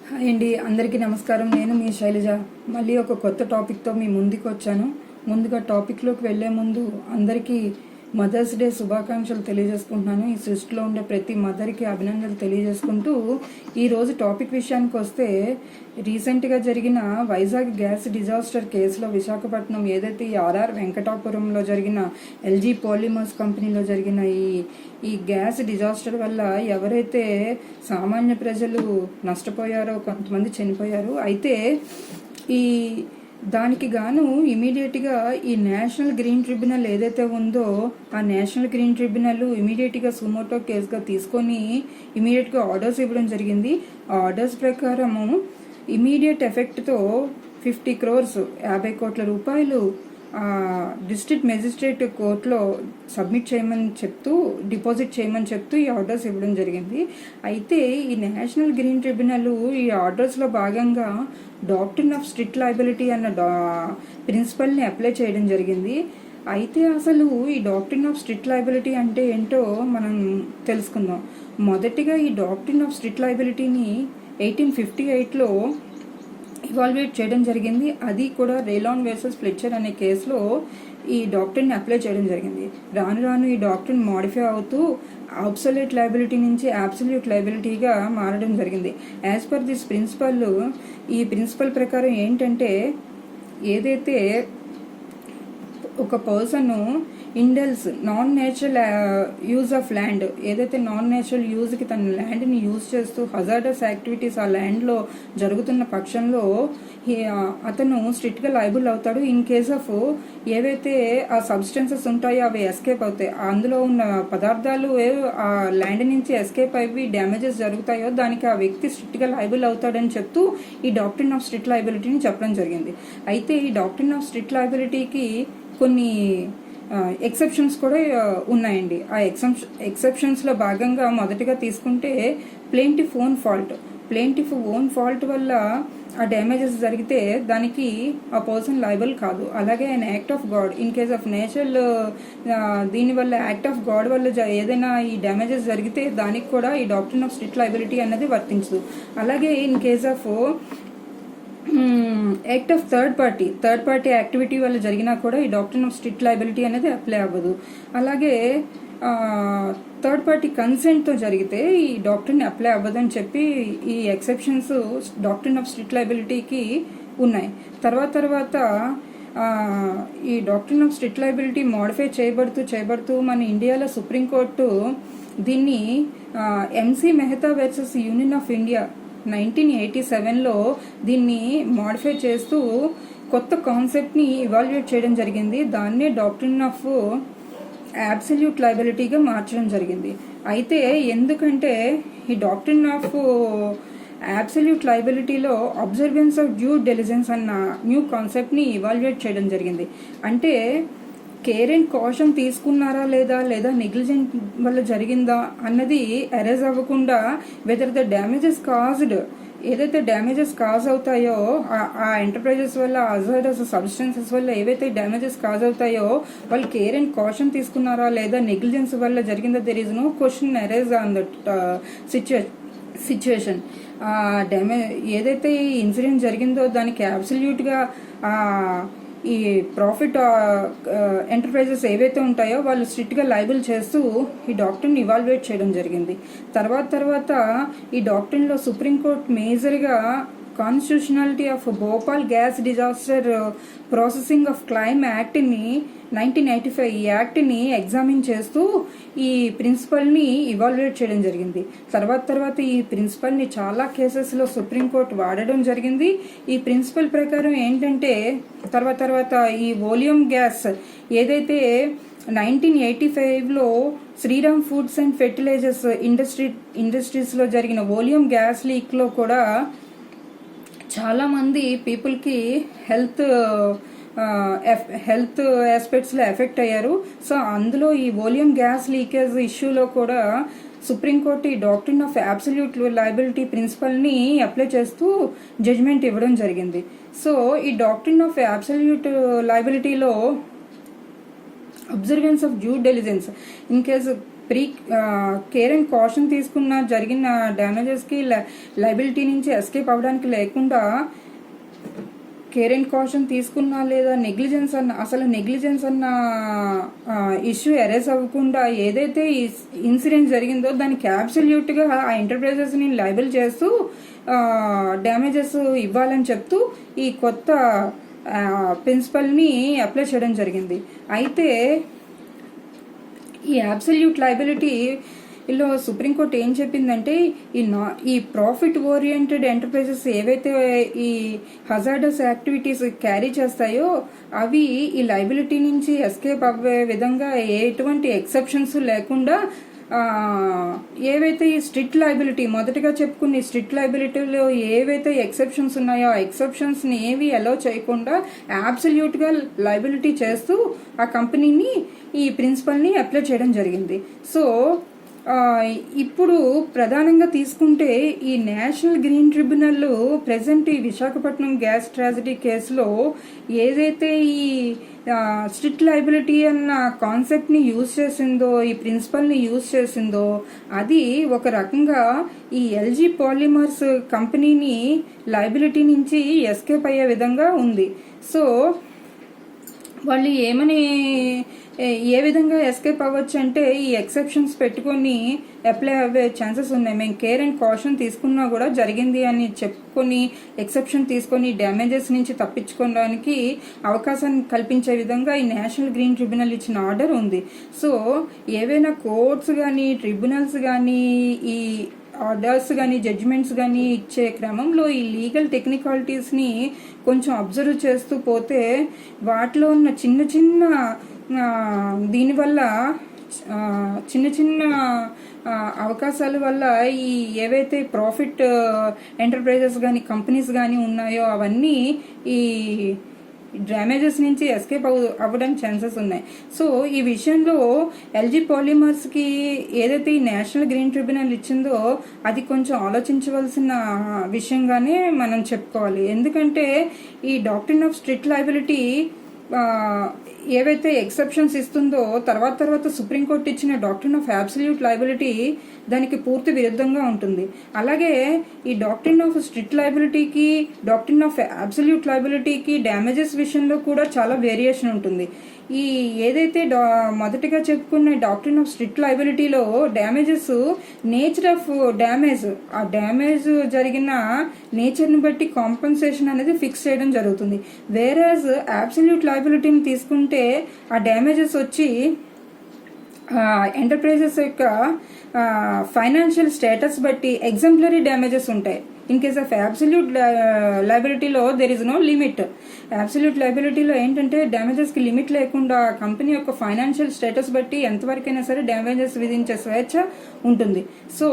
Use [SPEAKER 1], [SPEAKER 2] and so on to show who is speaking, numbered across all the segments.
[SPEAKER 1] Hi అండి, అందరికీ నమస్కారం. నేను మీ శైలజ మళ్ళీ ఒక కొత్త టాపిక్తో మీ ముందుకు వచ్చాను. ముందుగా టాపిక్లోకి వెళ్లే ముందు అందరికీ మదర్స్ డే శుభాకాంక్షలు తెలియజేసుకుంటున్నాను. ఈ సృష్టిలో ఉండే ప్రతి మదర్కి అభినందనలు తెలియజేసుకుంటూ ఈరోజు టాపిక్ విషయానికి వస్తే, రీసెంట్గా జరిగిన వైజాగ్ గ్యాస్ డిజాస్టర్ కేసులో విశాఖపట్నం ఏదైతే ఈ ఆర్ఆర్ వెంకటాపురంలో జరిగిన ఎల్జీ పాలిమర్స్ కంపెనీలో జరిగిన ఈ గ్యాస్ డిజాస్టర్ వల్ల ఎవరైతే సామాన్య ప్రజలు నష్టపోయారో, కొంతమంది చనిపోయారు. అయితే ఈ దానికి గాను ఇమీడియట్గా ఈ నేషనల్ గ్రీన్ ట్రిబ్యునల్ ఏదైతే ఉందో, ఆ నేషనల్ గ్రీన్ ట్రిబ్యునల్ ఇమీడియట్గా సుమోటో కేసుగా తీసుకొని ఇమీడియట్గా ఆర్డర్స్ ఇవ్వడం జరిగింది. ఆ ఆర్డర్స్ ప్రకారము ఇమీడియట్ ఎఫెక్ట్తో 50 crores 50 కోట్ల రూపాయలు డిస్ట్రిక్ట్ మెజిస్ట్రేట్ కోర్టులో సబ్మిట్ చేయమని చెప్తూ, డిపాజిట్ చేయమని చెప్తూ ఈ ఆర్డర్స్ ఇవ్వడం జరిగింది. అయితే ఈ నేషనల్ గ్రీన్ ట్రిబ్యునల్ ఈ ఆర్డర్స్లో భాగంగా డాక్ట్రిన్ ఆఫ్ స్ట్రిక్ట్ లయబిలిటీ అన్న ప్రిన్సిపల్ని అప్లై చేయడం జరిగింది. అయితే అసలు ఈ డాక్ట్రిన్ ఆఫ్ స్ట్రిక్ట్ లయబిలిటీ అంటే ఏంటో మనం తెలుసుకుందాం. మొదటిగా ఈ డాక్ట్రిన్ ఆఫ్ స్ట్రిక్ట్ లయబిలిటీని 1858లో ఇవాల్యుయేట్ చేయడం జరిగింది. అది కూడా రేలాన్ వర్సెస్ ఫ్లెచర్ అనే కేసులో ఈ డాక్ట్రిన్ అప్లై చేయడం జరిగింది. రాను రాను ఈ డాక్ట్రిన్ మాడిఫై అవుతూ అబ్సల్యూట్ లయబిలిటీ నుంచి అబ్సల్యూట్ లయబిలిటీగా మారడం జరిగింది. యాజ్ పర్ దిస్ ప్రిన్సిపల్, ఈ ప్రిన్సిపల్ ప్రకారం ఏంటంటే, ఏదైతే ఒక person indulges non natural use of land, ఏదైతే నాన్ నేచురల్ యూజ్కి తన ల్యాండ్ని యూజ్ చేస్తూ హజార్డస్ యాక్టివిటీస్ ఆ ల్యాండ్లో జరుగుతున్న పక్షంలో అతను స్ట్రిక్ట్గా లయబుల్ అవుతాడు. ఇన్ కేస్ ఆఫ్ ఏవైతే ఆ సబ్స్టెన్సెస్ ఉంటాయో అవి ఎస్కేప్ అవుతాయి, అందులో ఉన్న పదార్థాలు ఆ ల్యాండ్ నుంచి ఎస్కేప్ అయ్యి డ్యామేజెస్ జరుగుతాయో దానికి ఆ వ్యక్తి స్ట్రిక్ట్గా లయబుల్ అవుతాడని చెప్తూ ఈ డాక్ట్రిన్ ఆఫ్ స్ట్రిక్ట్ లయబిలిటీని చెప్పడం జరిగింది. అయితే ఈ డాక్ట్రిన్ ఆఫ్ స్ట్రిక్ట్ లయబిలిటీకి కొన్ని ఎక్సెప్షన్స్ కూడా ఉన్నాయండి. ఆ ఎక్సెప్షన్స్లో భాగంగా మొదటిగా తీసుకుంటే ప్లేంటిఫ్ ఓన్ ఫాల్ట్ వల్ల ఆ డ్యామేజెస్ జరిగితే దానికి ఆ పర్సన్ లయబుల్ కాదు. అలాగే ఆయన act of God, in case of natural దీనివల్ల యాక్ట్ ఆఫ్ గాడ్ వల్ల ఏదైనా ఈ డ్యామేజెస్ జరిగితే దానికి కూడా ఈ డాక్ట్రిన్ ఆఫ్ స్ట్రిక్ట్ లయబిలిటీ అనేది వర్తించదు. అలాగే in case of act of third party activity వల్ల జరిగినా కూడా ఈ డాక్ట్రిన్ ఆఫ్ స్ట్రిక్ట్ లయబిలిటీ అనేది అప్లై అవ్వదు. అలాగే థర్డ్ పార్టీ కన్సెంట్తో జరిగితే ఈ డాక్ట్రిన్ అప్లై అవ్వదని చెప్పి ఈ ఎక్సెప్షన్స్ డాక్ట్రిన్ ఆఫ్ స్ట్రిక్ట్ లయబిలిటీకి ఉన్నాయి. తర్వాత ఈ doctrine of strict liability modify చేయబడుతూ మన ఇండియాలో సుప్రీంకోర్టు దీన్ని MC Mehta versus union of India 1987లో దీన్ని మోడిఫై చేస్తూ కొత్త కాన్సెప్ట్ని ఇవాల్యుయేట్ చేయడం జరిగింది. దాన్నే డాక్ట్రిన్ ఆఫ్ అబ్సల్యూట్ లయబిలిటీగా మార్చడం జరిగింది. అయితే ఎందుకంటే ఈ డాక్ట్రిన్ ఆఫ్ అబ్సల్యూట్ లయబిలిటీలో అబ్జర్వెన్స్ ఆఫ్ డ్యూ డెలిజెన్స్ అన్న న్యూ కాన్సెప్ట్ని ఇవాల్యుయేట్ చేయడం జరిగింది. అంటే కేర్ అండ్ కాషన్ తీసుకున్నారా లేదా నెగ్లిజెంట్ వల్ల జరిగిందా అన్నది ఎరేజ్ అవ్వకుండా, వెదర్ ద డ్యామేజెస్ కాజ్డ్, ఏదైతే డ్యామేజెస్ కాజ్ అవుతాయో ఆ ఎంటర్ప్రైజెస్ వల్ల, హజార్డస్ సబ్స్టెన్సెస్ వల్ల ఏవైతే డ్యామేజెస్ కాజ్ అవుతాయో వాళ్ళు కేర్ అండ్ కాషన్ తీసుకున్నారా లేదా నెగ్లిజెన్స్ వల్ల జరిగిందా, there is no question arise on that situation. ఏదైతే ఈ ఇన్సిడెంట్ జరిగిందో దానికి అబ్సల్యూట్గా ఈ ప్రాఫిట్ ఎంటర్ప్రైజెస్ ఏవైతే ఉంటాయో వాళ్ళు స్ట్రిక్ట్గా లయబుల్ చేస్తూ ఈ డాక్ట్రిన్ ఇవాల్యుయేట్ చేయడం జరిగింది. తర్వాత ఈ డాక్ట్రిన్లో సుప్రీంకోర్టు మేజర్గా constitutionality of Bhopal gas disaster processing of claim యాక్ట్ని 1985 ఈ యాక్ట్ని ఎగ్జామిన్ చేస్తూ ఈ ప్రిన్సిపల్ని ఇవాల్యుయేట్ చేయడం జరిగింది. తర్వాత ఈ ప్రిన్సిపల్ని చాలా కేసెస్లో సుప్రీంకోర్టు వాడడం జరిగింది. ఈ ప్రిన్సిపల్ ప్రకారం ఏంటంటే, తర్వాత ఈ వోలియం గ్యాస్ ఏదైతే 1985లో శ్రీరామ్ ఫుడ్స్ అండ్ ఫెర్టిలైజర్స్ ఇండస్ట్రీస్లో జరిగిన వోలియం గ్యాస్ లీక్లో కూడా చాలామంది పీపుల్కి హెల్త్ ఆస్పెక్ట్స్లో ఎఫెక్ట్ అయ్యారు. సో అందులో ఈ వోలియం గ్యాస్ లీకేజ్ ఇష్యూలో కూడా సుప్రీంకోర్టు ఈ డాక్ట్రిన్ ఆఫ్ అబ్సల్యూట్ లయబిలిటీ ప్రిన్సిపల్ని అప్లై చేస్తూ జడ్జ్మెంట్ ఇవ్వడం జరిగింది. సో ఈ డాక్ట్రిన్ ఆఫ్ అబ్సల్యూట్ లయబిలిటీలో observance of due diligence, in case pre care and caution తీసుకున్న జరిగిన డ్యామేజెస్కి లైబిలిటీ నుంచి ఎస్కేప్ అవ్వడానికి లేకుండా కేర్ అండ్ కాషన్ తీసుకున్నా లేదా నెగ్లిజెన్స్ అన్న ఇష్యూ ఎరేస్ అవ్వకుండా ఏదైతే ఇన్సిడెంట్ జరిగిందో దానికి అబ్సల్యూట్గా ఆ ఎంటర్ప్రైజెస్ని లైబుల్ చేస్తూ డ్యామేజెస్ ఇవ్వాలని చెప్తూ ఈ కొత్త ప్రిన్సిపల్ని అప్లై చేయడం జరిగింది. అయితే ఈ అబ్సల్యూట్ లైబిలిటీలో సుప్రీంకోర్టు ఏం చెప్పిందంటే ఈ ప్రాఫిట్ ఓరియంటెడ్ ఎంటర్ప్రైజెస్ ఏవైతే ఈ హజార్డస్ యాక్టివిటీస్ క్యారీ చేస్తాయో అవి ఈ లైబిలిటీ నుంచి ఎస్కేప్ అవ్వే విధంగా ఎటువంటి ఎక్సెప్షన్స్ లేకుండా ఏవైతే ఈ స్ట్రిక్ట్ లైబిలిటీ మొదటగా చెప్పుకున్న స్ట్రిక్ట్ లైబిలిటీలో ఏవైతే ఎక్సెప్షన్స్ ఉన్నాయో ఆ ఎక్సెప్షన్స్ని ఏవి అలౌ చేయకుండా అబ్సల్యూట్గా లైబిలిటీ చేస్తూ ఆ కంపెనీని ఈ ప్రిన్సిపల్ని అప్లై చేయడం జరిగింది. సో ఇప్పుడు ప్రధానంగా తీసుకుంటే ఈ నేషనల్ గ్రీన్ ట్రిబ్యునల్ ప్రెసెంట్ ఈ విశాఖపట్నం గ్యాస్ ట్రాజడీ కేసులో ఏదైతే ఈ స్ట్రిక్ట్ లైబిలిటీ అన్న కాన్సెప్ట్ని యూజ్ చేసిందో, ఈ ప్రిన్సిపల్ని యూజ్ చేసిందో అది ఒక రకంగా ఈ ఎల్జీ పాలిమర్స్ కంపెనీని లైబిలిటీ నుంచి ఎస్కేప్ అయ్యే విధంగా ఉంది. సో వాళ్ళు ఏ విధంగా ఎస్కేప్ అవ్వచ్చు అంటే ఈ ఎక్సెప్షన్స్ పెట్టుకొని అప్లై అవ్వే ఛాన్సెస్ ఉన్నాయి. మేము కేర్ అండ్ కాషన్ తీసుకున్నా కూడా జరిగింది అని చెప్పుకొని ఎక్సెప్షన్ తీసుకొని డ్యామేజెస్ నుంచి తప్పించుకోవడానికి అవకాశాన్ని కల్పించే విధంగా ఈ నేషనల్ గ్రీన్ ట్రిబ్యునల్ ఇచ్చిన ఆర్డర్ ఉంది. సో ఏవైనా కోర్ట్స్ కానీ ట్రిబ్యునల్స్ కానీ ఈ ఆర్డర్స్ కానీ జడ్జిమెంట్స్ కానీ ఇచ్చే క్రమంలో ఈ లీగల్ టెక్నికాలిటీస్ని కొంచెం అబ్జర్వ్ చేస్తూ పోతే వాటిలో ఉన్న దీనివల్ల చిన్న అవకాశాల వల్ల ఈ ఏవైతే ప్రాఫిట్ ఎంటర్ప్రైజెస్ కానీ కంపెనీస్ కానీ ఉన్నాయో అవన్నీ ఈ డ్యామేజెస్ నుంచి ఎస్కేప్ అవ్వడానికి ఛాన్సెస్ ఉన్నాయి. సో ఈ విషయంలో ఎల్జీ పాలిమర్స్కి ఏదైతే ఈ నేషనల్ గ్రీన్ ట్రిబ్యునల్ ఇచ్చిందో అది కొంచెం ఆలోచించవలసిన విషయంగానే మనం చెప్పుకోవాలి. ఎందుకంటే ఈ డాక్ట్రిన్ ఆఫ్ స్ట్రిక్ట్ లైబిలిటీ ఏవైతే ఎక్సెప్షన్స్ ఇస్తుందో తర్వాత సుప్రీంకోర్టు ఇచ్చిన డాక్ట్రిన్ ఆఫ్ అబ్సల్యూట్ లైబిలిటీ దానికి పూర్తి విరుద్ధంగా ఉంటుంది. అలాగే ఈ డాక్ట్రిన్ ఆఫ్ స్ట్రిక్ట్ లైబిలిటీకి డాక్ట్రిన్ ఆఫ్ అబ్సల్యూట్ లైబిలిటీకి డ్యామేజెస్ విషయంలో కూడా చాలా వేరియేషన్ ఉంటుంది. ఈ ఏదైతే మొదటిగా చెప్పుకున్న డాక్ట్రిన్ ఆఫ్ స్ట్రిక్ట్ లైబిలిటీలో డ్యామేజెస్ నేచర్ ఆఫ్ డ్యామేజ్, ఆ డ్యామేజ్ జరిగిన నేచర్ని బట్టి కాంపెన్సేషన్ అనేది ఫిక్స్ చేయడం జరుగుతుంది. వేరేజ్ అబ్సల్యూట్ లైబిలిటీని తీసుకుంటే ఆ డ్యామేజెస్ వచ్చి ఎంటర్ప్రైజెస్ యొక్క ఫైనాన్షియల్ స్టేటస్ బట్టి ఎగ్జంప్లరీ డ్యామేజెస్ ఉంటాయి. ఇన్ కేస్ ఆఫ్ అబ్సల్యూట్ లైబిలిటీలో there is no limit. Absolute లైబిలిటీలో ఏంటంటే డ్యామేజెస్కి లిమిట్ లేకుండా కంపెనీ యొక్క ఫైనాన్షియల్ స్టేటస్ బట్టి ఎంతవరకైనా సరే డ్యామేజెస్ విధించే స్వేచ్ఛ ఉంటుంది. సో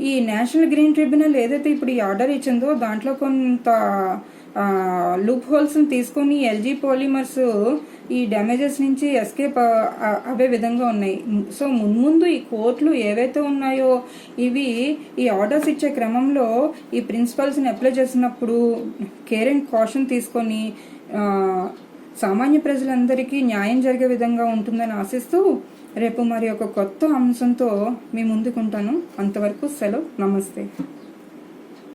[SPEAKER 1] ఈ నేషనల్ గ్రీన్ ట్రిబ్యునల్ ఏదైతే ఇప్పుడు ఈ ఆర్డర్ ఇచ్చిందో దాంట్లో కొంత లూప్ హోల్స్ని తీసుకొని ఎల్జీ పాలిమర్స్ ఈ డ్యామేజెస్ నుంచి ఎస్కేప్ అవే విధంగా ఉన్నాయి. సో మున్ముందు ఈ కోర్టులు ఏవైతే ఉన్నాయో ఇవి ఈ ఆర్డర్స్ ఇచ్చే క్రమంలో ఈ ప్రిన్సిపల్స్ని అప్లై చేసినప్పుడు కేర్ అండ్ కాషన్ తీసుకొని సామాన్య ప్రజలందరికీ న్యాయం జరిగే విధంగా ఉంటుందని ఆశిస్తూ రేపు మరి ఒక కొత్త అంశంతో మీ ముందుకుంటాను. అంతవరకు సెలవు. నమస్తే.